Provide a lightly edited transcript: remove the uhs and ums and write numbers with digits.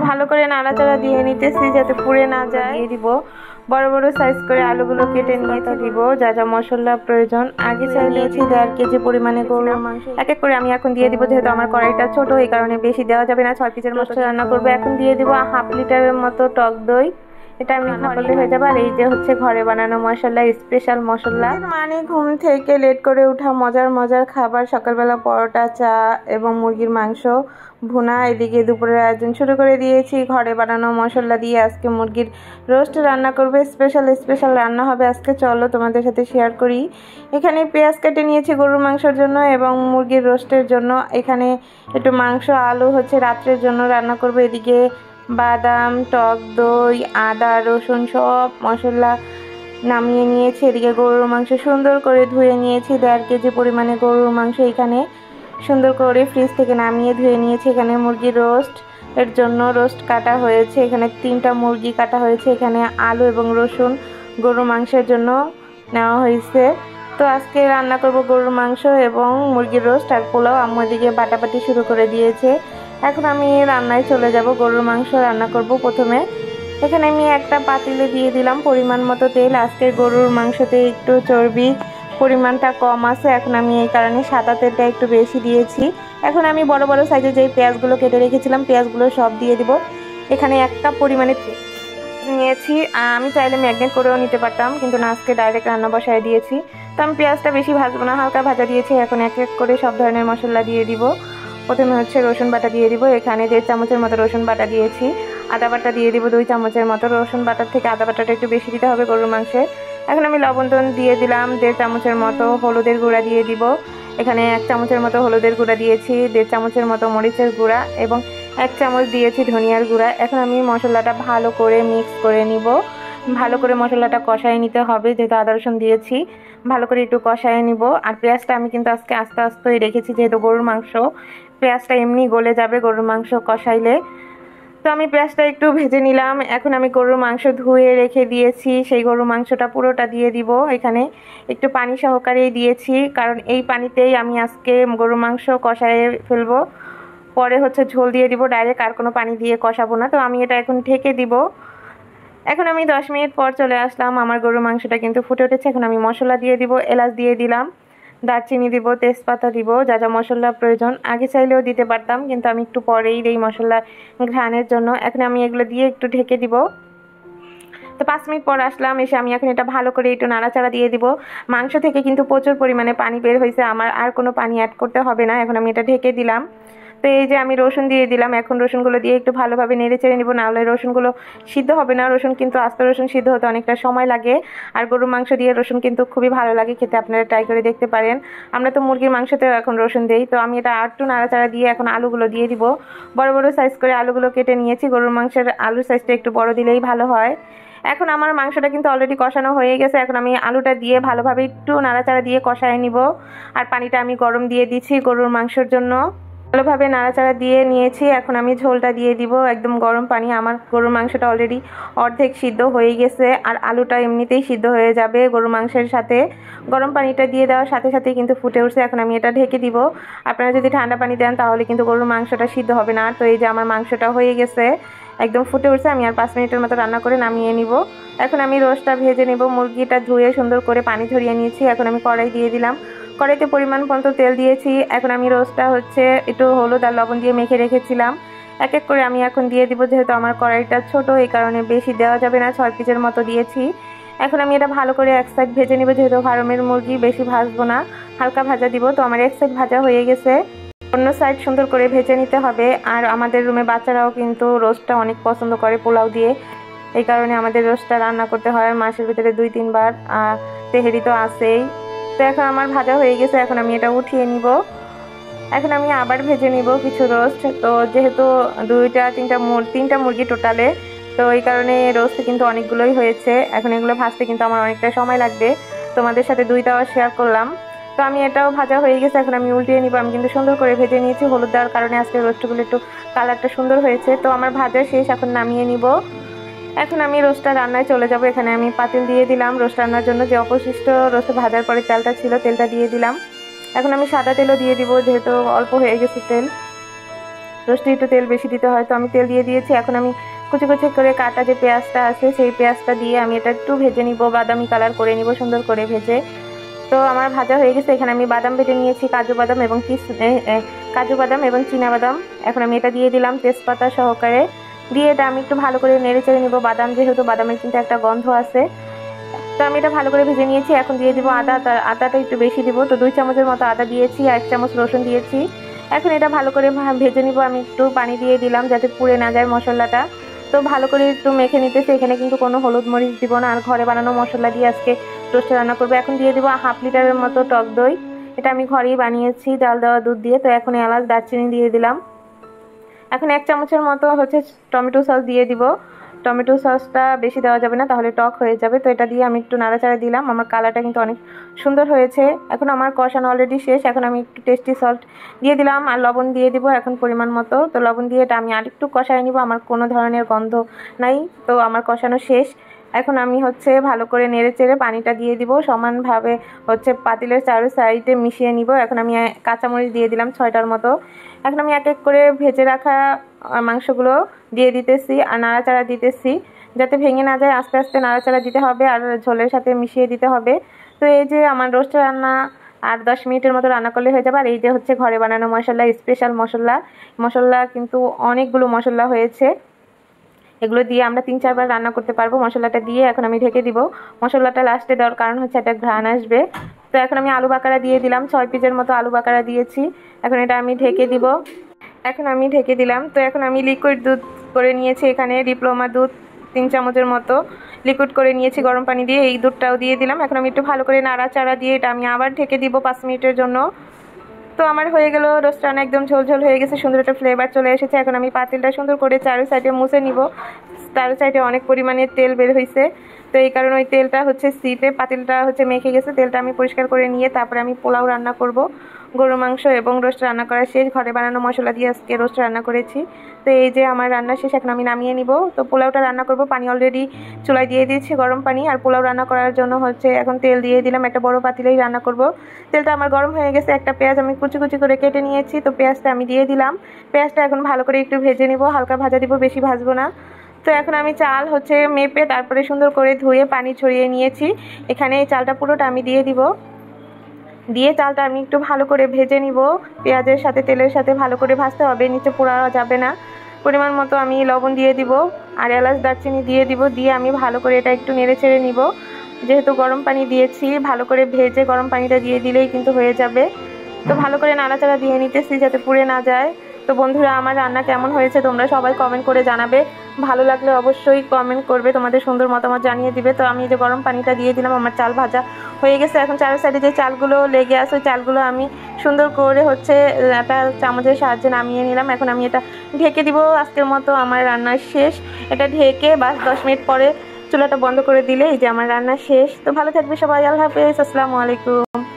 ভালো করে নাড়াচাড়া দিয়ে নিতেছি যাতে পুড়ে না যায়। দিয়ে দিব বড় বড় সাইজ করে আলুগুলো কেটে নিয়ে দিব যা যা মশলা প্রয়োজন। আগে চাইলেছি 1.5 কেজি পরিমাণে গরুর মাংস, এক এক করে আমি এখন দিয়ে দিব। যেহেতু আমার কড়াইটা ছোট এই কারণে বেশি দেওয়া যাবে না, 6 পিসের মতো রান্না করবো। এখন দিয়ে দিব 1/2 লিটারের মতো টক দই। এটা আমি রান্না করলে হয়ে যাবে। আর এই যে হচ্ছে ঘরে বানানো মশলা, স্পেশাল মশলা। মানে ঘুম থেকে লেট করে উঠা মজার মজার খাবার, সকালবেলা পরোটা, চা এবং মুরগির মাংস ভুনা। এদিকে দুপুরের আয়োজন শুরু করে দিয়েছি ঘরে বানানো মশলা দিয়ে। আজকে মুরগির রোস্ট রান্না করবে, স্পেশাল রান্না হবে আজকে। চলো তোমাদের সাথে শেয়ার করি। এখানে পেঁয়াজ কেটে নিয়েছি গরুর মাংসের জন্য এবং মুরগির রোস্টের জন্য। এখানে একটু মাংস আলু হচ্ছে রাত্রের জন্য রান্না করবো। এদিকে বাদাম, টক দই, আদা, রসুন সব মশলা নামিয়ে নিয়েছি। এদিকে গরুর মাংস সুন্দর করে ধুয়ে নিয়েছি। 1.5 কেজি পরিমাণে গরুর মাংস এখানে সুন্দর করে ফ্রিজ থেকে নামিয়ে ধুয়ে নিয়েছি। এখানে মুরগির রোস্ট এর জন্য রোস্ট কাটা হয়েছে। এখানে 3টা মুরগি কাটা হয়েছে। এখানে আলু এবং রসুন গরুর মাংসের জন্য নেওয়া হয়েছে। তো আজকে রান্না করব গরুর মাংস এবং মুরগির রোস্ট আর পোলাও। আম্মু দিকে বাটাবাটি শুরু করে দিয়েছে। এখন আমি রান্নায় চলে যাব। গরুর মাংস রান্না করব। প্রথমে এখানে আমি একটা পাতিলে দিয়ে দিলাম পরিমাণ মতো তেল। আজকে গরুর মাংসতে একটু চর্বি পরিমাণটা কম আছে, এখন আমি এই কারণে সাদা তেলটা একটু বেশি দিয়েছি। এখন আমি বড় বড় সাইজে যেই পেঁয়াজগুলো কেটে রেখেছিলাম পেঁয়াজগুলো সব দিয়ে দিব। এখানে 1 কাপ পরিমাণে নিয়েছি। আমি চাইলে ম্যাগনেট করেও নিতে পারতাম, কিন্তু না, আজকে ডাইরেক্ট রান্না বসায় দিয়েছি। তো আমি পেঁয়াজটা বেশি ভাজবো না, হালকা ভাজা দিয়েছি। এখন এক এক করে সব ধরনের মশলা দিয়ে দিব। প্রথমে হচ্ছে রসুন বাটা দিয়ে দিব। এখানে 1.5 চামচের মতো রসুন বাটা দিয়েছি। আদা বাটা দিয়ে দিব 2 চামচের মতো। রসুন বাটার থেকে আদা বাটাটা একটু বেশি দিতে হবে গরুর মাংসে। এখন আমি লবণ দিয়ে দিলাম 1.5 চামচের মতো। হলুদের গুঁড়া দিয়ে দিব। এখানে 1 চামচের মতো হলুদের গুঁড়া দিয়েছি। 1.5 চামচের মতো মরিচের গুঁড়া এবং 1 চামচ দিয়েছি ধনিয়ার গুঁড়া। এখন আমি মশলাটা ভালো করে মিক্স করে নিব। ভালো করে মশলাটা কষায় নিতে হবে, যেহেতু আদা রসুন দিয়েছি। ভালো করে একটু কষায় নিব। আর পেঁয়াজটা আমি কিন্তু আজকে আস্তে আস্তেই রেখেছি, যেহেতু গরুর মাংস পেঁয়াজটা এমনি গলে যাবে গরুর মাংস কষাইলে। তো আমি পেঁয়াজটা একটু ভেজে নিলাম। এখন আমি গরুর মাংস ধুয়ে রেখে দিয়েছি, সেই গরুর মাংসটা পুরোটা দিয়ে দিব। এখানে একটু পানি সহকারেই দিয়েছি, কারণ এই পানিতেই আমি আজকে গরুর মাংস কষায় ফেলবো। পরে হচ্ছে ঝোল দিয়ে দিব ডাইরেক্ট, আর কোনো পানি দিয়ে কষাবো না। তো আমি এটা এখন ঢেকে দিব। এখন আমি 10 মিনিট পর চলে আসলাম। আমার গরুর মাংসটা কিন্তু ফুটে উঠেছে। এখন আমি মশলা দিয়ে দিব। এলাচ দিয়ে দিলাম, দারচিনি দিব, তেজপাতা দিব, যা যা মশলা প্রয়োজন। আগে চাইলেও দিতে পারতাম, কিন্তু আমি একটু পরেই এই মশলা ঘ্রাণের জন্য। এখন আমি এগুলো দিয়ে একটু ঢেকে দিব। তো 5 মিনিট পর আসলাম। এসে আমি এখন এটা ভালো করে একটু নাড়াচাড়া দিয়ে দিব। মাংস থেকে কিন্তু প্রচুর পরিমাণে পানি বের হয়েছে, আমার আর কোনো পানি অ্যাড করতে হবে না। এখন আমি এটা ঢেকে দিলাম। তো এই যে আমি রসুন দিয়ে দিলাম। এখন রসুনগুলো দিয়ে একটু ভালোভাবে নেড়ে চেড়ে নিব, নাহলে রসুনগুলো সিদ্ধ হবে না। রসুন কিন্তু আস্ত রসুন সিদ্ধ হতে অনেকটা সময় লাগে। আর গরুর মাংস দিয়ে রসুন কিন্তু খুবই ভালো লাগে খেতে, আপনারা ট্রাই করে দেখতে পারেন। আমরা তো মুরগির মাংসতেও এখন রসুন দেই। তো আমি এটা একটু নাড়াচাড়া দিয়ে এখন আলুগুলো দিয়ে দিব। বড় বড় সাইজ করে আলুগুলো কেটে নিয়েছি। গরুর মাংসের আলুর সাইজটা একটু বড় দিলেই ভালো হয়। এখন আমার মাংসটা কিন্তু অলরেডি কষানো হয়ে গেছে। এখন আমি আলুটা দিয়ে ভালোভাবে একটু নাড়াচাড়া দিয়ে কষায় নিব। আর পানিটা আমি গরম দিয়ে দিচ্ছি গরুর মাংসের জন্য। ভালোভাবে নাড়াচাড়া দিয়ে নিয়েছি। এখন আমি ঝোলটা দিয়ে দিব, একদম গরম পানি। আমার গরুর মাংসটা অলরেডি অর্ধেক সিদ্ধ হয়ে গেছে, আর আলুটা এমনিতেই সিদ্ধ হয়ে যাবে গরুর মাংসের সাথে। গরম পানিটা দিয়ে দেওয়ার সাথে সাথেই কিন্তু ফুটে উঠছে। এখন আমি এটা ঢেকে দিব। আপনারা যদি ঠান্ডা পানি দেন তাহলে কিন্তু গরুর মাংসটা সিদ্ধ হবে না। তো এই যে আমার মাংসটা হয়ে গেছে, একদম ফুটে উঠছে। আমি আর 5 মিনিটের মতো রান্না করে নামিয়ে নিব। এখন আমি রোস্টটা ভেজে নেব। মুরগিটা ধুয়ে সুন্দর করে পানি ঝরিয়ে নিয়েছি। এখন আমি কড়াই দিয়ে দিলাম। কড়াইতে পরিমাণ মতো তেল দিয়েছি। এখন আমি রোস্টটা হচ্ছে একটু হলুদ আর লবণ দিয়ে মেখে রেখেছিলাম। এক এক করে আমি এখন দিয়ে দিব। যেহেতু আমার কড়াইটা ছোট এই কারণে বেশি দেওয়া যাবে না, 6 পিসের মতো দিয়েছি। এখন আমি এটা ভালো করে এক সাইড ভেজে নিব। যেহেতু ফার্মের মুরগি বেশি ভাজবো না, হালকা ভাজা দিব। তো আমার এক সাইড ভাজা হয়ে গেছে, অন্য সাইড সুন্দর করে ভেজে নিতে হবে। আর আমাদের রুমে বাচ্চারাও কিন্তু রোস্টটা অনেক পছন্দ করে পোলাও দিয়ে, এই কারণে আমাদের রোস্টটা রান্না করতে হয় মাসের ভিতরে 2-3 বার। তেহেরি তো আছেই। তো এখন আমার ভাজা হয়ে গেছে, এখন আমি এটা উঠিয়ে নিব। এখন আমি আবার ভেজে নিব কিছু রোস্ট। তো যেহেতু 3টা মুরগি টোটালে, তো এই কারণে রোস্ট কিন্তু অনেকগুলোই হয়েছে। এখন এগুলো ভাজতে কিন্তু আমার অনেকটা সময় লাগবে। তোমাদের সাথে 2টাও শেয়ার করলাম। তো আমি এটাও ভাজা হয়ে গেছে, এখন আমি উল্টিয়ে নিব। আমি কিন্তু সুন্দর করে ভেজে নিয়েছি, হলুদ দেওয়ার কারণে আজকে রোস্টগুলো একটু কালারটা সুন্দর হয়েছে। তো আমার ভাজা শেষ, এখন নামিয়ে নিব। এখন আমি রোস্টটা রান্নায় চলে যাব। এখানে আমি পাতিল দিয়ে দিলাম রোস্ট রান্নার জন্য। যে অবশিষ্ট রোস্ট ভাজার পরে তেলটা ছিল, তেলটা দিয়ে দিলাম। এখন আমি সাদা তেলও দিয়ে দিব, যেহেতু অল্প হয়ে গেছে তেল। রোস্টে একটু তেল বেশি দিতে হয়, তো আমি তেল দিয়ে দিয়েছি। এখন আমি কুচি কুচি করে কাটা যে পেঁয়াজটা আছে সেই পেঁয়াজটা দিয়ে আমি এটা একটু ভেজে নিব, বাদামি কালার করে নিব সুন্দর করে ভেজে। তো আমার ভাজা হয়ে গেছে। এখানে আমি বাদাম ভেজে নিয়েছি, কাজু বাদাম এবং চীনা বাদাম। এখন আমি এটা দিয়ে দিলাম তেজপাতা সহকারে, দিয়ে এটা আমি একটু ভালো করে নেড়ে চেড়ে নিব। বাদাম যেহেতু বাদামের কিন্তু একটা গন্ধ আছে, তো আমি এটা ভালো করে ভেজে নিয়েছি। এখন দিয়ে দিব আদা, আদাটা একটু বেশি দিব, তো 2 চামচের মতো আদা দিয়েছি আর 1 চামচ রসুন দিয়েছি। এখন এটা ভালো করে ভেজে নিব। আমি একটু পানি দিয়ে দিলাম যাতে পুড়ে না যায় মশলাটা। তো ভালো করে একটু মেখে নিতেছি। এখানে কিন্তু কোনো হলুদ মরিচ দিব না, আর ঘরে বানানো মশলা দিয়ে আজকে রোস্টে রান্না করবো। এখন দিয়ে দিব 1/2 লিটারের মতো টক দই, এটা আমি ঘরেই বানিয়েছি জাল দেওয়া দুধ দিয়ে। তো এখন এলাচ দারচিনি দিয়ে দিলাম। এখন 1 চামচের মতো হচ্ছে টমেটো সস দিয়ে দিব। টমেটো সসটা বেশি দেওয়া যাবে না, তাহলে টক হয়ে যাবে। তো এটা দিয়ে আমি একটু নাড়াচাড়া দিলাম। আমার কালারটা কিন্তু অনেক সুন্দর হয়েছে। এখন আমার কষানো অলরেডি শেষ। এখন আমি একটু টেস্টি সল্ট দিয়ে দিলাম আর লবণ দিয়ে দিব এখন পরিমাণ মতো। তো লবণ দিয়ে এটা আমি আরেকটু কষাই নিব। আমার কোনো ধরনের গন্ধ নাই, তো আমার কষানো শেষ। এখন আমি হচ্ছে ভালো করে নেড়ে চেড়ে পানিটা দিয়ে দিব, সমানভাবে হচ্ছে পাতিলের চারো সাইডে মিশিয়ে নিব। এখন আমি কাঁচামরিচ দিয়ে দিলাম 6টার মতো। এখন আমি এক এক করে ভেজে রাখা মাংসগুলো দিয়ে দিতেছি আর নাড়াচাড়া দিতেছি যাতে ভেঙে না যায়। আস্তে আস্তে নাড়াচাড়া দিতে হবে আর ঝোলের সাথে মিশিয়ে দিতে হবে। তো এই যে আমার রোস্ট রান্না আর 10 মিনিটের মতো রান্না করলে হয়ে যাবে। আর এই যে হচ্ছে ঘরে বানানো মশলা, স্পেশাল মশলা কিন্তু অনেকগুলো মশলা হয়েছে। এগুলো দিয়ে আমরা 3-4 বার রান্না করতে পারবো। মশলাটা দিয়ে এখন আমি ঢেকে দিব। মশলাটা লাস্টে দেওয়ার কারণ হচ্ছে একটা ঘ্রাণ আসবে। তো এখন আমি আলু বাকারা দিয়ে দিলাম, 6 পিসের মতো আলু বাকারা দিয়েছি। এখন এটা আমি ঢেকে দিব। এখন আমি ঢেকে দিলাম। তো এখন আমি লিকুইড দুধ করে নিয়েছি, এখানে ডিপ্লোমা দুধ 3 চামচের মতো লিকুইড করে নিয়েছি গরম পানি দিয়ে। এই দুধটাও দিয়ে দিলাম। এখন আমি একটু ভালো করে নাড়াচাড়া দিয়ে এটা আমি আবার ঢেকে দিব 5 মিনিটের জন্য। তো আমার হয়ে গেল রোস্ট রান্না, একদম ঝোল হয়ে গেছে, সুন্দর একটা ফ্লেভার চলে এসেছে। এখন আমি পাতিলটা সুন্দর করে চারো সাইডে মুছে নিব। চারো সাইডে অনেক পরিমাণে তেল বের হয়েছে, তো এই কারণে ওই তেলটা হচ্ছে সিটে পাতিলটা হচ্ছে মেখে গেছে। তেলটা আমি পরিষ্কার করে নিয়ে তারপরে আমি পোলাও রান্না করব। গরু মাংস এবং রোস্ট রান্না করা শেষ। ঘরে বানানো মশলা দিয়ে আজকে রোস্ট রান্না করেছি। তো এই যে আমার রান্না শেষ, এখন আমি নামিয়ে নিব। তো পোলাওটা রান্না করব। পানি অলরেডি চুলায় দিয়ে দিয়েছি গরম পানি। আর পোলাও রান্না করার জন্য হচ্ছে এখন তেল দিয়ে দিলাম, একটা বড় পাতিলেই রান্না করব। তেলটা আমার গরম হয়ে গেছে। একটা পেঁয়াজ আমি কুচি কুচি করে কেটে নিয়েছি, তো পেঁয়াজটা আমি দিয়ে দিলাম। পেঁয়াজটা এখন ভালো করে একটু ভেজে নিব, হালকা ভাজা দিব, বেশি ভাজবো না। তো এখন আমি চাল হচ্ছে মেপে তারপরে সুন্দর করে ধুয়ে পানি ছড়িয়ে নিয়েছি। এখানে এই চালটা পুরোটা আমি দিয়ে দিব। দিয়ে চালটা আমি একটু ভালো করে ভেজে নিব। পেঁয়াজের সাথে তেলের সাথে ভালো করে ভাজতে হবে, নিচে পোড়া যাবে না। পরিমাণ মতো আমি লবণ দিয়ে দিব আর এলাচ দারচিনি দিয়ে দিব। দিয়ে আমি ভালো করে এটা একটু নেড়ে চেড়ে নিব। যেহেতু গরম পানি দিয়েছি, ভালো করে ভেজে গরম পানিটা দিয়ে দিলেই কিন্তু হয়ে যাবে। তো ভালো করে নাড়াচাড়া দিয়ে নিতেছি যাতে পুড়ে না যায়। তো বন্ধুরা, আমার রান্না কেমন হয়েছে তোমরা সবাই কমেন্ট করে জানাবে। ভালো লাগলে অবশ্যই কমেন্ট করবে, তোমাদের সুন্দর মতামত জানিয়ে দিবে। তো আমি যে গরম পানিটা দিয়ে দিলাম, আমার চাল ভাজা হয়ে গেছে। এখন চার সাইডে যে চালগুলো লেগে আছে ওই চালগুলো আমি সুন্দর করে হচ্ছে একটা চামচের সাহায্যে নামিয়ে নিলাম। এখন আমি এটা ঢেকে দিব। আজকের মতো আমার রান্না শেষ। এটা ঢেকে বাস 10 মিনিট পরে চুলাটা বন্ধ করে দিলে এই যে আমার রান্না শেষ। তো ভালো থাকবে সবাই, আল্লাহ হাফেজ, আসসালামু আলাইকুম।